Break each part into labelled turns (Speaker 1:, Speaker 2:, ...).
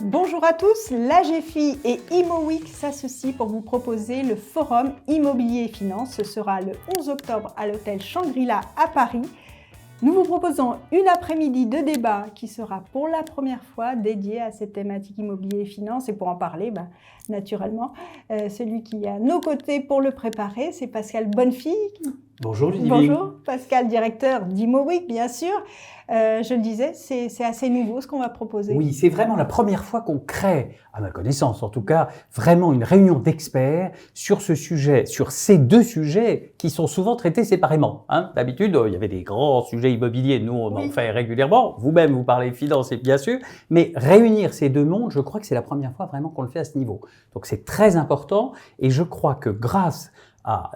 Speaker 1: Bonjour à tous, l'AGFI et ImoWeek s'associent pour vous proposer le forum Immobilier et Finance. Ce sera le 11 octobre à l'hôtel Shangri-La à Paris. Nous vous proposons une après-midi de débat qui sera pour la première fois dédiée à cette thématique immobilier et finance. Et pour en parler, naturellement, celui qui est à nos côtés pour le préparer, c'est Pascal Bonnefille.
Speaker 2: Bonjour Ludivine.
Speaker 1: Bonjour Pascal, directeur d'ImoWeek, bien sûr. Je le disais, c'est assez nouveau ce qu'on va proposer.
Speaker 2: Oui, c'est vraiment la première fois qu'on crée, à ma connaissance en tout cas, vraiment une réunion d'experts sur ce sujet, sur ces deux sujets qui sont souvent traités séparément. D'habitude, il y avait des grands sujets immobiliers, nous on en fait régulièrement, vous-même vous parlez finance et bien sûr, mais réunir ces deux mondes, je crois que c'est la première fois vraiment qu'on le fait à ce niveau. Donc c'est très important et je crois que grâce à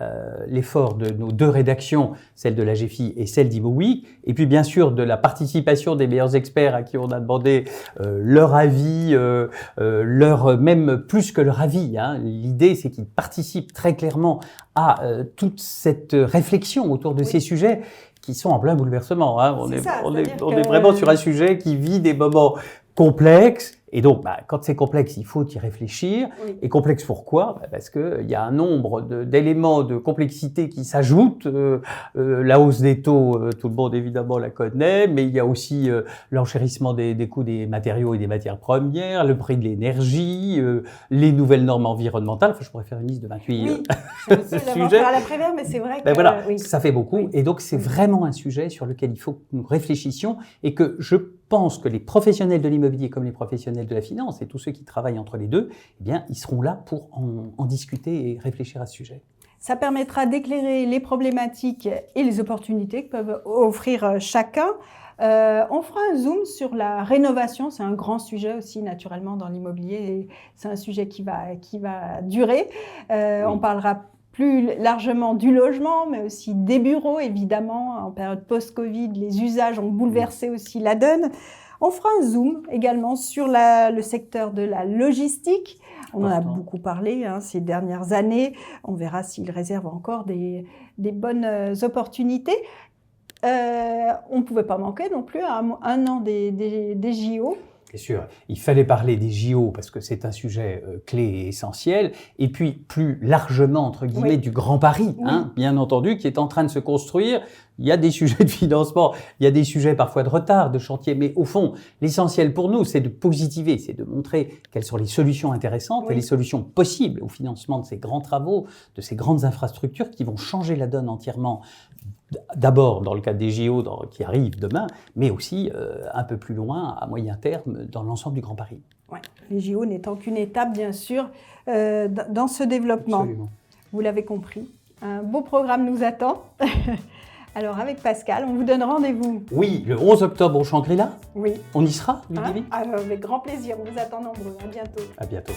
Speaker 2: l'effort de nos deux rédactions, celle de l'AGFI et celle d'ImoWeek, et puis bien sûr de la participation des meilleurs experts à qui on a demandé leur avis, même plus que leur avis. L'idée, c'est qu'ils participent très clairement à toute cette réflexion autour de ces sujets qui sont en plein bouleversement. On est vraiment sur un sujet qui vit des moments complexes. Et donc, quand c'est complexe, il faut y réfléchir. Oui. Et complexe pourquoi ? Parce qu'il y a un nombre d'éléments de complexité qui s'ajoutent. La hausse des taux, tout le monde évidemment la connaît, mais il y a aussi l'enchérissement des coûts des matériaux et des matières premières, le prix de l'énergie, les nouvelles normes environnementales. Enfin, je pourrais faire une liste de 28
Speaker 1: sujets. À l'après-vert, mais c'est vrai que
Speaker 2: ça fait beaucoup. Oui. Et donc, c'est vraiment un sujet sur lequel il faut que nous réfléchissions et que je pense que les professionnels de l'immobilier comme les professionnels de la finance et tous ceux qui travaillent entre les deux, eh bien, ils seront là pour en discuter et réfléchir à ce sujet.
Speaker 1: Ça permettra d'éclairer les problématiques et les opportunités que peuvent offrir chacun. On fera un zoom sur la rénovation, c'est un grand sujet aussi naturellement dans l'immobilier, c'est un sujet qui va durer. Oui. On parlera plus largement du logement, mais aussi des bureaux, évidemment. En période post-Covid, les usages ont bouleversé aussi la donne. On fera un zoom également sur le secteur de la logistique. On en a beaucoup parlé ces dernières années. On verra s'il réserve encore des bonnes opportunités. On ne pouvait pas manquer non plus à un an des JO.
Speaker 2: Bien sûr, il fallait parler des JO parce que c'est un sujet clé et essentiel, et puis plus largement, entre guillemets, du Grand Paris, bien entendu, qui est en train de se construire. Il y a des sujets de financement, il y a des sujets parfois de retard, de chantier, mais au fond, l'essentiel pour nous, c'est de positiver, c'est de montrer quelles sont les solutions intéressantes et les solutions possibles au financement de ces grands travaux, de ces grandes infrastructures qui vont changer la donne entièrement. D'abord dans le cadre des JO qui arrivent demain, mais aussi un peu plus loin, à moyen terme, dans l'ensemble du Grand Paris.
Speaker 1: Ouais. Les JO n'étant qu'une étape, bien sûr, dans ce développement.
Speaker 2: Absolument.
Speaker 1: Vous l'avez compris, un beau programme nous attend. Alors avec Pascal, on vous donne rendez-vous.
Speaker 2: Oui, le 11 octobre au Shangri-La.
Speaker 1: Oui.
Speaker 2: On y sera, Ludivine ?
Speaker 1: Avec grand plaisir, on vous attend nombreux. À bientôt.
Speaker 2: À bientôt.